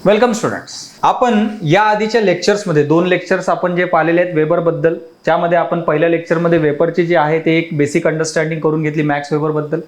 Welcome students. आपण या आधीच्या लेक्चर्समध्ये 2 लेक्चर्स आपण जे पाहिलेले आहेत वेबर बद्दल, त्यामध्ये आपण पहिल्या लेक्चरमध्ये वेबरची जी आहे ते एक बेसिक अंडरस्टँडिंग करून घेतली मॅक्स वेबर बद्दल.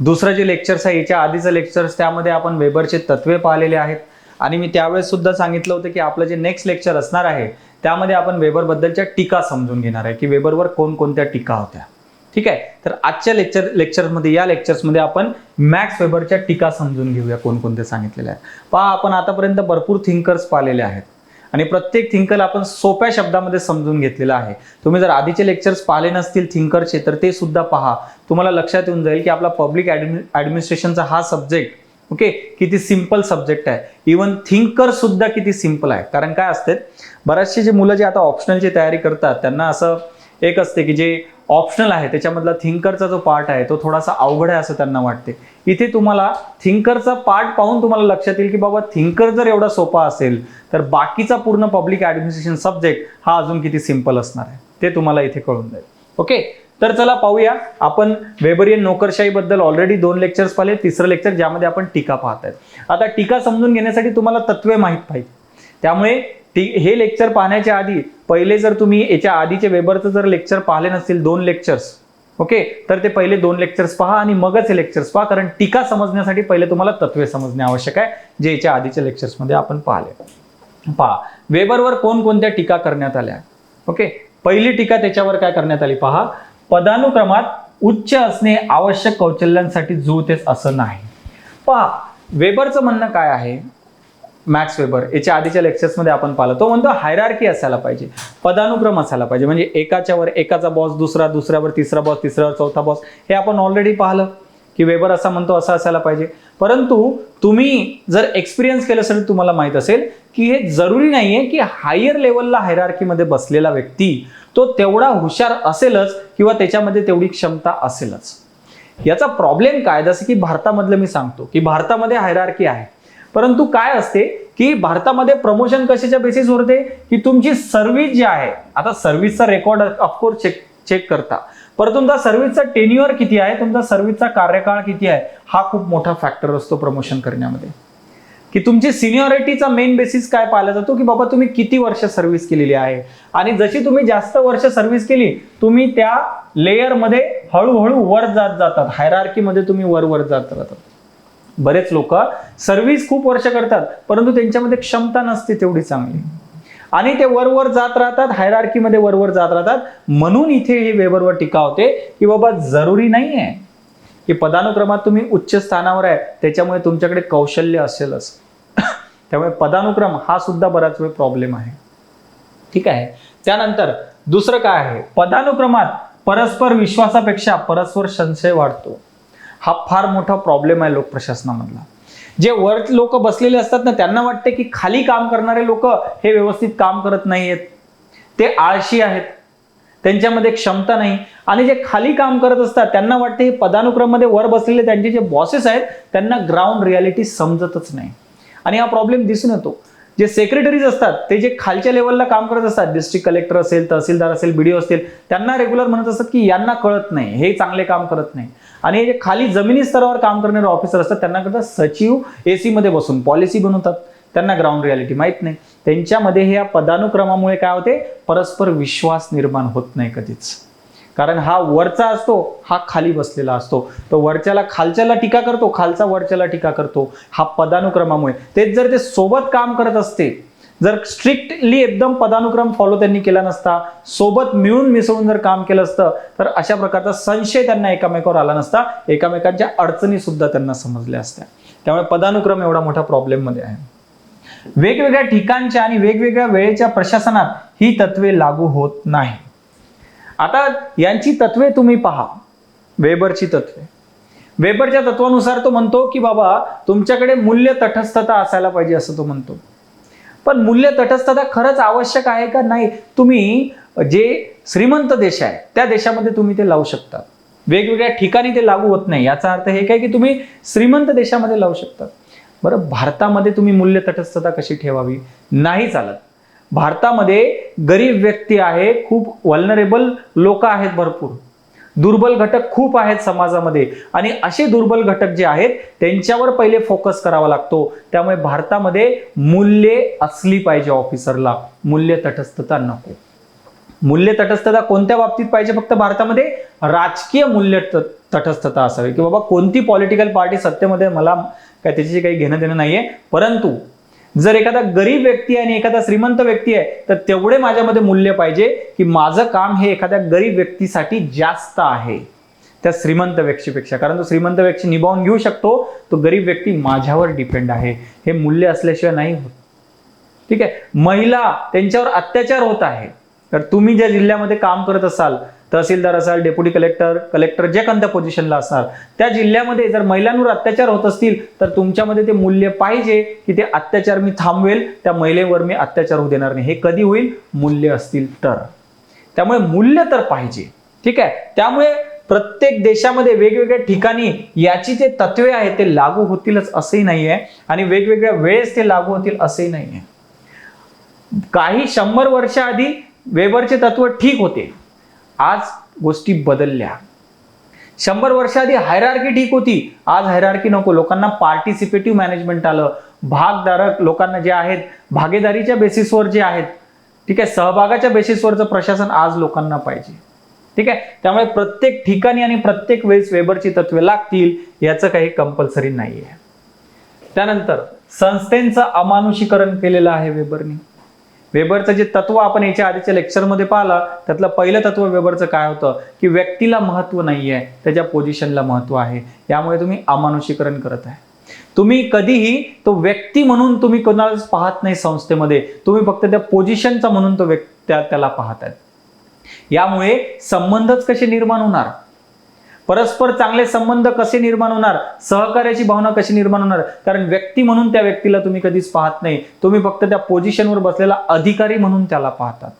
दुसरं जे लेक्चर्स आहे याच्या आधीचं लेक्चर्स त्यामध्ये आपण वेबरचे तत्वे पाहिलेले आहेत आणि मी त्यावेळेस सुद्धा सांगितलं होतं की आपलं जे नेक्स्ट लेक्चर असणार आहे त्यामध्ये आपण वेबर बद्दलच्या टीका समजून घेणार आहे की वेबरवर कोणकोणत्या टीका होत्या. ठीक आहे, तर आजच्या या लेक्चर्समध्ये आपण मॅक्स वेबरच्या टीका समजून घेऊया कोणकोणते सांगितलेले आहेत. पहा, आपण आतापर्यंत भरपूर थिंकर्स पाहिलेले आहेत आणि प्रत्येक थिंकर आपण सोप्या शब्दामध्ये समजून घेतलेला आहे. तुम्ही जर आधीचे लेक्चर्स पाहिले नसतील थिंकरचे तर ते सुद्धा पहा, तुम्हाला लक्षात येऊन जाईल की आपला पब्लिक ॲडमिनिस्ट्रेशनचा हा सब्जेक्ट ओके किती सिंपल सब्जेक्ट आहे. इवन थिंकर सुद्धा किती सिंपल आहे. कारण काय असते, बरेचसे जे मुलं जे आता ऑप्शनलची तयारी करतात त्यांना असं एक असते की जे ऑप्शनल आहे त्याच्यामधला थिंकरचा जो पार्ट आहे तो थोडासा अवघड आहे असं त्यांना वाटते. इथे तुम्हाला थिंकरचा पार्ट पाहून तुम्हाला लक्षात येईल की बाबा थिंकर जर एवढा सोपा असेल तर बाकीचा पूर्ण पब्लिक ॲडमिनिस्ट्रेशन सब्जेक्ट हा अजून किती सिंपल असणार आहे ते तुम्हाला इथे कळून जाईल. ओके, तर चला पाहूया. आपण वेबरियन नोकरशाही बद्दल ऑलरेडी 2 लेक्चर्स पाहिले, तिसरं लेक्चर ज्यामध्ये आपण टीका पाहत आहेत. आता टीका समजून घेण्यासाठी तुम्हाला तत्वे माहीत पाहिजे. त्यामुळे हे लेक्चर पाहण्याच्या आधी पहिले जर तुम्ही याच्या आधीचे वेबरचं जर लेक्चर पाहिले नसतील 2 लेक्चर्स ओके, तर ते पहिले 2 लेक्चर्स पहा आणि मगच हे लेक्चर्स पहा. कारण टीका समजण्यासाठी पहिले तुम्हाला तत्वे समजणे आवश्यक आहे जे याच्या आधीच्या लेक्चर्समध्ये आपण पाहिले. पहा, वेबरवर कोणकोणत्या टीका करण्यात आल्या. ओके, पहिली टीका त्याच्यावर काय करण्यात आली पहा, पदानुक्रमात उच्च असणे आवश्यक कौशल्यांसाठी जुळतेच असं नाही. पहा, वेबरचं म्हणणं काय आहे, मॅक्स वेबर याच्या आधीच्या लेक्चर्समध्ये आपण पाहिलं, तो म्हणतो हायरार्की असायला पाहिजे, पदानुक्रम असायला पाहिजे. म्हणजे एकाच्यावर एकाचा बॉस, दुसऱ्यावर तिसरा बॉस, तिसऱ्यावर चौथा बॉस, हे आपण ऑलरेडी पाहिलं की वेबर असा म्हणतो असं असायला पाहिजे. परंतु तुम्ही जर एक्सपिरियन्स केलं असेल तुम्हाला माहित असेल की हे जरुरी नाहीये की हायर लेवलला हायरार्कीमध्ये बसलेला व्यक्ती तो तेवढा हुशार असेलच किंवा त्याच्यामध्ये तेवढी क्षमता असेलच. याचा प्रॉब्लेम काय, जसं की भारतामधलं मी सांगतो की भारतामध्ये हायरार्की आहे, परंतु काय असते की भारतामध्ये प्रमोशन कशाच्या बेसिसवर होते की तुमची सर्व्हिस जी आहे, आता सर्व्हिसचा रेकॉर्ड ऑफकोर्स चेक करता, परंतु तुमचा सर्व्हिसचा टेन्युअर किती आहे, तुमचा सर्व्हिसचा कार्यकाळ किती आहे, हा खूप मोठा फॅक्टर असतो प्रमोशन करण्यामध्ये. की तुमची सिनियरिटीचा मेन बेसिस काय पाहिला जातो की बाबा तुम्ही किती वर्ष सर्व्हिस केलेली आहे. आणि जशी तुम्ही जास्त वर्ष सर्व्हिस केली तुम्ही त्या लेयरमध्ये हळूहळू वर जातात, हायरार्कीमध्ये तुम्ही वर जात राहतात. बरेच लोक सर्व्हिस खूप वर्ष करतात परंतु त्यांच्यामध्ये क्षमता नसते तेवढी चांगली आणि ते वर जात राहतात, हायरार्कीमध्ये वर जात राहतात. म्हणून इथे हे वेबरवर टीका होते की बाबा जरुरी नाही आहे की पदानुक्रमात तुम्ही उच्च स्थानावर आहे त्याच्यामुळे तुमच्याकडे कौशल्य असेलच. त्यामुळे पदानुक्रम हा सुद्धा बराच वेळ प्रॉब्लेम आहे. ठीक आहे, त्यानंतर दुसरं काय आहे, पदानुक्रमात परस्पर विश्वासापेक्षा परस्पर संशय वाढतो. हा फार मोठा प्रॉब्लेम आहे लोक प्रशासनामधला. जे वर लोक बसलेले असतात ना त्यांना वाटते की खाली काम करणारे लोक हे व्यवस्थित काम करत नाहीयेत, ते आळशी आहेत, त्यांच्यामध्ये क्षमता नाही. आणि जे खाली काम करत असतात त्यांना वाटते हे पदानुक्रममध्ये वर बसलेले त्यांचे जे बॉसेस आहेत त्यांना ग्राउंड रियालिटी समजतच नाही. आणि हा प्रॉब्लेम दिसून येतो. जे सेक्रेटरीज असतात ते जे खालच्या लेवलला काम करत असतात, डिस्ट्रिक्ट कलेक्टर असेल, तहसीलदार असेल, BDO असतील, त्यांना रेग्युलर म्हणत असतात की यांना कळत नाही, हे चांगले काम करत नाही. आणि जे खाली जमिनी स्तरावर काम करणारे ऑफिसर असतात त्यांना करतात सचिव AC मध्ये बसून पॉलिसी बनवतात, त्यांना ग्राउंड रियालिटी माहित नाही. त्यांच्यामध्ये ह्या पदानुक्रमामुळे काय होते, परस्पर विश्वास निर्माण होत नाही कधीच. कारण हा वरचा असतो, हा खाली बसलेला असतो, तो वरच्याला खालच्याला टीका करतो, खालचा वरच्याला टीका करतो. हा पदानुक्रमामुळे. तेच जर ते सोबत काम करत असते, जर स्ट्रिक्टली एकदम पदानुक्रम फॉलो त्यांनी केला नसता, सोबत मिळून मिसळून जर काम केलं असतं तर अशा प्रकारचा संशय त्यांना एकामेकावर आला नसता, एकामेकांच्या अडचणी सुद्धा त्यांना समजल्या असत्या. त्यामुळे पदानुक्रम एवढा मोठा प्रॉब्लेम मध्ये आहे. वेगवेगळ्या ठिकाणच्या आणि वेगवेगळ्या वेळेच्या प्रशासनात ही तत्वे लागू होत नाही. आता यांची तत्वे तुम्ही पहा, वेबरची तत्वे. वेबरच्या तत्वानुसार तो म्हणतो की बाबा तुमच्याकडे मूल्य तटस्थता असायला पाहिजे असं तो म्हणतो. पण मूल्य तटस्थता खरंच आवश्यक आहे का नाही, तुम्ही जे श्रीमंत देश आहे त्या देशामध्ये तुम्ही ते लावू शकता, वेगवेगळ्या ठिकाणी ते लागू होत नाही. याचा अर्थ हे काय की तुम्ही श्रीमंत देशामध्ये लावू शकता. बरं, भारतामध्ये तुम्ही मूल्य तटस्थता कशी ठेवावी, नाही चालत. भारतामध्ये गरीब व्यक्ती आहे, खूप वल्नरेबल लोक आहेत भरपूर, दुर्बल घटक खूप आहेत समाजामध्ये आणि असे दुर्बल घटक जे आहेत त्यांच्यावर पहिले फोकस करावा लागतो. त्यामुळे भारतामध्ये मूल्ये असली पाहिजे ऑफिसरला, मूल्य तटस्थता नको. मूल्य तटस्थता कोणत्या बाबतीत पाहिजे? फक्त भारतामध्ये राजकीय मूल्य तटस्थता असावी की बाबा कोणती पॉलिटिकल पार्टी सत्तेमध्ये मला काय त्याची काही घेणं देणं नाहीये, परंतु जर एखादा गरीब व्यक्ती आहे आणि एखादा श्रीमंत व्यक्ती आहे तर तेवढे माझ्यामध्ये मूल्य पाहिजे की माझं काम हे एखाद्या गरीब व्यक्तीसाठी जास्त आहे त्या श्रीमंत व्यक्तीपेक्षा, कारण तो श्रीमंत व्यक्ती निभावून घेऊ शकतो, तो गरीब व्यक्ती माझ्यावर डिपेंड आहे. हे मूल्य असल्याशिवाय नाही होत. ठीक आहे. महिला त्यांच्यावर अत्याचार होत आहे, तर तुम्ही ज्या जिल्ह्यामध्ये काम करत असाल, तहसीलदार असाल, डेप्युटी कलेक्टर, कलेक्टर जे कोणत्या पोझिशनला असणार, त्या जिल्ह्यामध्ये जर महिलांवर अत्याचार होत असतील तर तुमच्यामध्ये ते मूल्य पाहिजे की ते अत्याचार मी थांबवेल, त्या महिलेवर मी अत्याचार होऊ देणार नाही. हे कधी होईल? मूल्य असतील तर. त्यामुळे मूल्य तर पाहिजे. ठीक आहे. त्यामुळे प्रत्येक देशामध्ये वेगवेगळ्या ठिकाणी याची जे तत्वे आहेत ते लागू होतीलच असंही नाहीये आणि वेगवेगळ्या वेळेस ते लागू होतील असंही नाहीये. काही 100 वर्ष आधी वेबरचे तत्व ठीक होते, आज गोष्टी बदलल्या. 100 वर्ष आधी हायरार्की ठीक होती, आज हायरार्की नको. लोकांना पार्टिसिपेटिव्ह मॅनेजमेंट आलं. भागधारक लोकांना जे आहेत भागीदारीच्या बेसिसवर जे आहेत, ठीक आहे, सहभागाच्या बेसिसवरचं प्रशासन आज लोकांना पाहिजे. ठीक आहे. त्यामुळे प्रत्येक ठिकाणी आणि प्रत्येक वेळेस वेबरची तत्वे लागतील याचं काही कंपल्सरी नाहीये. त्यानंतर संस्थेचं अमानुषीकरण केलेलं आहे वेबरनी. वेबरचं जे तत्व आपण याच्या आधीच्या लेक्चरमध्ये पाहिलं, त्यातलं पहिलं तत्व वेबरचं काय होतं की व्यक्तीला महत्व नाहीये, त्याच्या पोझिशनला महत्व आहे. यामुळे तुम्ही अमानुषीकरण करत आहे. तुम्ही कधीही तो व्यक्ती म्हणून तुम्ही कोणालाच पाहत नाही संस्थेमध्ये, तुम्ही फक्त त्या पोझिशनचा म्हणून तो त्याला पाहताय. यामुळे संबंधच कसे निर्माण होणार, परस्पर चांगले संबंध कसे निर्माण होणार, सहकार्याची भावना कशी निर्माण होणार, कारण व्यक्ती म्हणून त्या व्यक्तीला तुम्ही कधीच पाहत नाही, तुम्ही फक्त त्या पोझिशनवर बसलेला अधिकारी म्हणून त्याला पाहतात.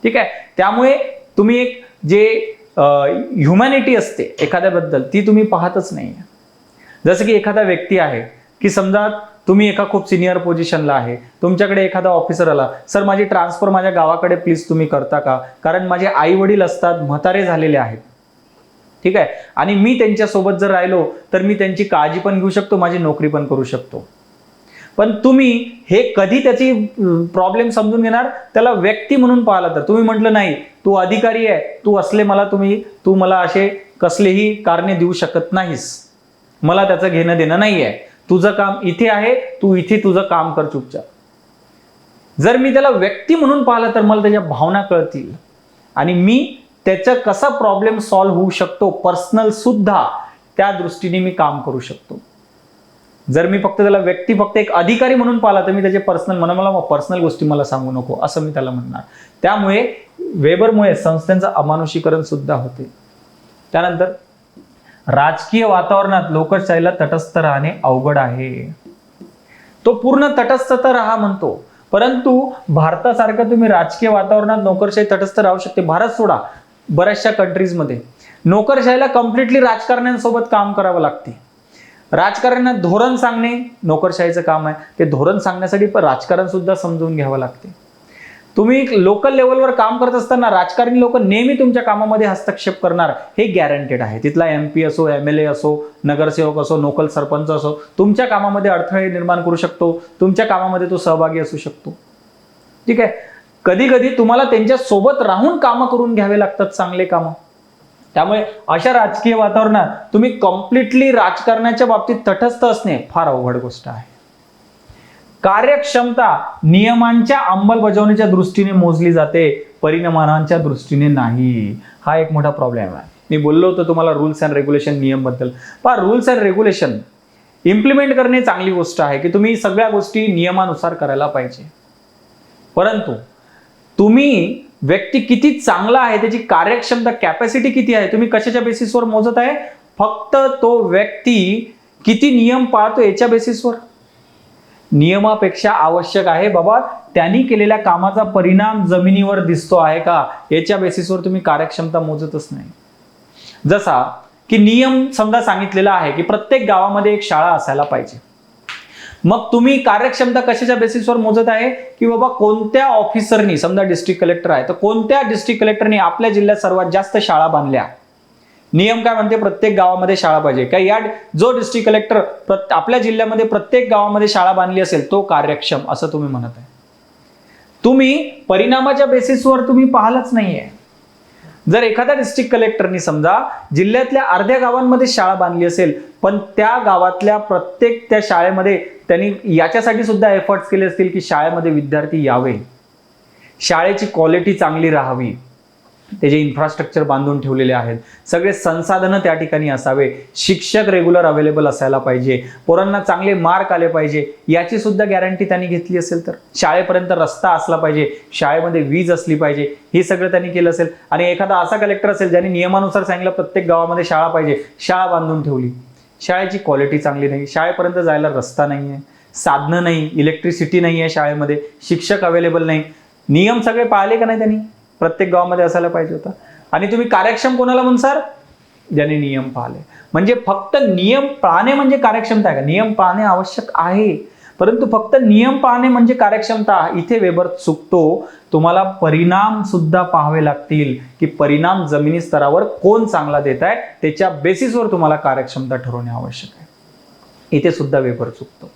ठीक आहे. त्यामुळे तुम्ही एक जे ह्युमॅनिटी असते एखाद्याबद्दल ती तुम्ही पाहतच नाही. जसं की एखादा व्यक्ती आहे की समजा तुम्ही एका खूप सिनियर पोझिशनला आहे, तुमच्याकडे एखादा ऑफिसर आला, सर माझी ट्रान्सफर माझ्या गावाकडे प्लीज तुम्ही करता का, कारण माझे आई वडील असतात, म्हातारे झालेले आहेत. ठीक आहे. आणि मी त्यांच्यासोबत जर राहिलो तर मी त्यांची काळजी पण घेऊ शकतो, माझी नोकरी पण करू शकतो. पण तुम्ही हे कधी त्याची प्रॉब्लेम समजून घेणार, त्याला व्यक्ती म्हणून पाहिलं तर. तुम्ही म्हटलं नाही तू अधिकारी आहे, तू असले मला तू मला असे कसलेही कारणे देऊ शकत नाहीस, मला त्याचं घेणं देणं नाहीये, तुझं काम इथे आहे, तू इथे तुझं काम कर चुपचाप. जर मी त्याला व्यक्ती म्हणून पाहिलं तर मला त्याच्या भावना कळतील आणि मी त्याचा कसा प्रॉब्लेम सॉल्व्ह होऊ शकतो पर्सनल सुद्धा, त्या दृष्टीने मी काम करू शकतो. जर मी फक्त त्याला व्यक्ती फक्त एक अधिकारी म्हणून पाहिला तर मी त्याचे मला पर्सनल गोष्टी मला सांगू नको असं मी त्याला म्हणणार. त्यामुळे वेबरमुळे संस्थांचं अमानुषीकरण सुद्धा होते. त्यानंतर राजकीय वातावरणात लोकशाहीला तटस्थ राहणे अवघड आहे. तो पूर्ण तटस्थता राहा म्हणतो, परंतु भारतासारखं तुम्ही राजकीय वातावरणात नोकरशाही तटस्थ राहू शकते. भारत सोडा, बऱ्याचशा कंट्रीजमध्ये नोकरशाहीला कम्प्लिटली राजकारण्यांसोबत काम करावं लागते. राजकारण्यांना धोरण सांगणे नोकरशाहीचं काम आहे. ते धोरण सांगण्यासाठी पण राजकारण सुद्धा समजून घ्यावं लागते. तुम्ही लोकल लेवलवर काम करत असताना राजकारणी लोक नेहमी तुमच्या कामामध्ये हस्तक्षेप करणार हे गॅरंटेड आहे. तिथला MP असो, MLA असो, नगरसेवक असो, लोकल सरपंच असो, तुमच्या कामामध्ये अडथळे निर्माण करू शकतो, तुमच्या कामामध्ये तो सहभागी असू शकतो. ठीक आहे. कधी कधी तुम्हाला त्यांच्या सोबत राहून कामं करून घ्यावे लागतात, चांगले कामं. त्यामुळे अशा राजकीय वातावरणात तुम्ही कम्प्लिटली राजकारणाच्या बाबतीत तटस्थ असणे फार अवघड गोष्ट आहे. कार्यक्षमता नियमांच्या अंमलबजावणीच्या दृष्टीने मोजली जाते, परिणामांच्या दृष्टीने नाही. हा एक मोठा प्रॉब्लेम आहे. मी बोललो होतो तुम्हाला रूल्स अँड रेग्युलेशन नियम बद्दल. पण रूल्स अँड रेग्युलेशन इम्प्लिमेंट करणे चांगली गोष्ट आहे की तुम्ही सगळ्या गोष्टी नियमानुसार करायला पाहिजे, परंतु तुम्ही व्यक्ती किती चांगला आहे, त्याची कार्यक्षमता कॅपॅसिटी किती आहे, तुम्ही कशाच्या बेसिसवर मोजत आहे? फक्त तो व्यक्ती किती नियम पाळतो याच्या बेसिसवर. नियमापेक्षा आवश्यक आहे बाबा त्यांनी केलेल्या कामाचा परिणाम जमिनीवर दिसतो आहे का, याच्या बेसिसवर तुम्ही कार्यक्षमता मोजतच नाही. जसा की नियम समजा सांगितलेला आहे की प्रत्येक गावामध्ये एक शाळा असायला पाहिजे, मग तुम्ही कार्यक्षमता कशाच्या बेसिसवर मोजत आहे की बाबा कोणत्या ऑफिसरनी, समजा डिस्ट्रिक्ट कलेक्टर आहे तर कोणत्या डिस्ट्रिक्ट कलेक्टरनी आपल्या जिल्ह्यात सर्वात जास्त शाळा बांधल्या, नियम काय म्हणते? प्रत्येक गावामध्ये शाळा पाहिजे. काय या जो डिस्ट्रिक्ट कलेक्टर आपल्या जिल्ह्यामध्ये प्रत्येक गावामध्ये शाळा बांधली असेल तो कार्यक्षम, असं तुम्ही म्हणत आहे. तुम्ही परिणामाच्या बेसिसवर तुम्ही पाहिलंच नाहीये. जर एखाद्या डिस्ट्रिक्ट कलेक्टरनी समजा जिल्ह्यातल्या अर्ध्या गावांमध्ये शाळा बांधली असेल, पण त्या गावातल्या प्रत्येक त्या शाळेमध्ये त्यांनी याच्यासाठी सुद्धा एफर्ट्स केले असतील की शाळेमध्ये विद्यार्थी यावे, शाळेची क्वालिटी चांगली राहावी, त्याचे इन्फ्रास्ट्रक्चर बांधून ठेवलेले आहेत, सगळे संसाधनं त्या ठिकाणी असावे, शिक्षक रेग्युलर अवेलेबल असायला पाहिजे, पोरांना चांगले मार्क आले पाहिजे, याची सुद्धा गॅरंटी त्यांनी घेतली असेल तर, शाळेपर्यंत रस्ता असला पाहिजे, शाळेमध्ये वीज असली पाहिजे, हे सगळं त्यांनी केलं असेल. आणि एखादा असा कलेक्टर असेल ज्यांनी नियमानुसार सांगितलं प्रत्येक गावामध्ये शाळा पाहिजे, शाळा बांधून ठेवली, शाळेची क्वालिटी चांगली नाही, शाळेपर्यंत जायला रस्ता नाही आहे, साधनं नाही, इलेक्ट्रिसिटी नाही आहे शाळेमध्ये, शिक्षक अवेलेबल नाही, नियम सगळे पाळले का नाही त्यांनी? प्रत्येक गावामध्ये असायला पाहिजे होता. आणि तुम्ही कार्यक्षम कोणाला म्हणसाल? ज्याने नियम पाळले. म्हणजे फक्त नियम पाळणे म्हणजे कार्यक्षमता आहे का? नियम पाळणे आवश्यक आहे, परंतु फक्त नियम पाळणे म्हणजे कार्यक्षमता, इथे वेबर चुकतो. तुम्हाला परिणाम सुद्धा पाहावे लागतील की परिणाम जमिनी स्तरावर कोण चांगला देत आहे, त्याच्या बेसिसवर तुम्हाला कार्यक्षमता ठरवणे आवश्यक आहे. इथे सुद्धा वेबर चुकतो.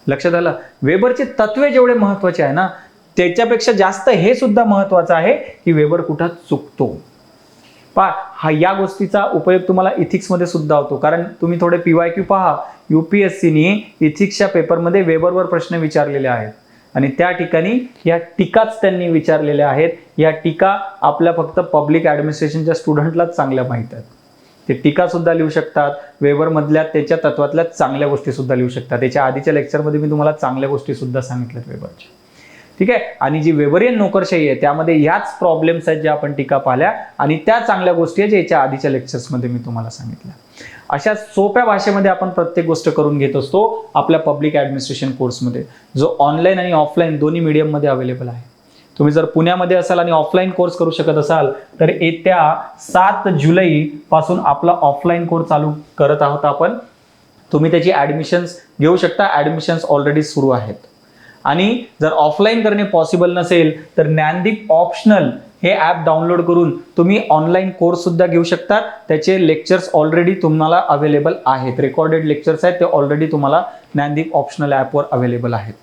लक्षात आलं? वेबरचे तत्वे जेवढे महत्वाचे आहे ना, त्याच्यापेक्षा जास्त हे सुद्धा महत्वाचं आहे की वेबर कुठं चुकतो. हा या गोष्टीचा उपयोग तुम्हाला इथिक्समध्ये सुद्धा होतो. कारण तुम्ही थोडे PYQ पहा, UPSCने इथिक्सच्या पेपरमध्ये वेबरवर प्रश्न विचारलेले आहेत आणि त्या ठिकाणी या टीकाच त्यांनी विचारलेल्या आहेत. या टीका आपल्या फक्त पब्लिक ॲडमिनिस्ट्रेशनच्या स्टुडंटलाच चांगल्या माहीत आहेत. ते टीका सुद्धा लिहू शकतात, वेबरमधल्या त्याच्या तत्वातल्या चांगल्या गोष्टी सुद्धा लिहू शकतात. त्याच्या आधीच्या लेक्चरमध्ये मी तुम्हाला चांगल्या गोष्टी सुद्धा सांगितल्यात वेबरच्या. ठीक आहे. आणि जी वेबरियन नोकरशाही आहे त्यामध्ये ह्याच प्रॉब्लेम्स आहेत ज्या आपण टीका पाहिल्या आणि त्या चांगल्या गोष्टी आहेत ज्याच्या आधीच्या लेक्चर्समध्ये मी तुम्हाला सांगितल्या. अशा सोप्या भाषेमध्ये आपण प्रत्येक गोष्ट करून घेत असतो आपल्या पब्लिक ॲडमिनिस्ट्रेशन कोर्समध्ये, जो ऑनलाईन आणि ऑफलाईन दोन्ही मीडियममध्ये अवेलेबल आहे. तुम्ही जर पुण्यामध्ये असाल आणि ऑफलाईन कोर्स करू शकत असाल तर येत्या 7 जुलै पासून आपला ऑफलाईन कोर्स चालू करत आहोत आपण. तुम्ही त्याची ॲडमिशन्स घेऊ शकता. ॲडमिशन्स ऑलरेडी सुरू आहेत. आणि जर ऑफलाईन करणे पॉसिबल नसेल तर ज्ञानदीप ऑप्शनल हे ॲप डाउनलोड करून तुम्ही ऑनलाईन कोर्स सुद्धा घेऊ शकता. त्याचे लेक्चर्स ऑलरेडी तुम्हाला अवेलेबल आहेत, रेकॉर्डेड लेक्चर्स आहेत, ते ऑलरेडी तुम्हाला ज्ञानदीप ऑप्शनल ॲपवर अवेलेबल आहेत.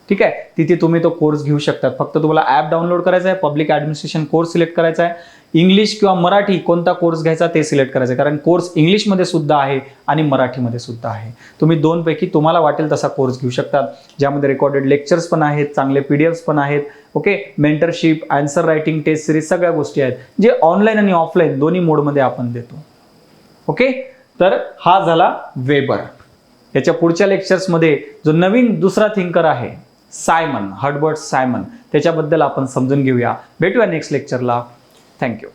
ठीक आहे. तिथे तुम्ही तो कोर्स घेऊ शकता. फक्त तुम्हाला ॲप डाउनलोड करायचा आहे, पब्लिक ॲडमिनिस्ट्रेशन कोर्स सिलेक्ट करायचा आहे, इंग्लिश किंवा मराठी कोणता कोर्स घ्यायचा ते सिलेक्ट करायचं आहे. कारण कोर्स इंग्लिशमध्ये सुद्धा आहे आणि मराठीमध्ये सुद्धा आहे. तुम्ही दोनपैकी तुम्हाला वाटेल तसा कोर्स घेऊ शकतात, ज्यामध्ये रेकॉर्डेड लेक्चर्स पण आहेत, चांगले PDFs पण आहेत. Okay. Mentorship, answer writing, test series सगळ्या गोष्टी आहेत, जे ऑनलाईन आणि ऑफलाईन दोन्ही मोडमध्ये आपण देतो. ओके. तर हा झाला वेबर. याच्या पुढच्या लेक्चर्समध्ये जो नवीन दुसरा थिंकर आहे सायमन, हर्बर्ट सायमन, त्याच्याबद्दल आपण समजून घेऊया. भेटूया नेक्स्ट लेक्चरला. थँक्यू.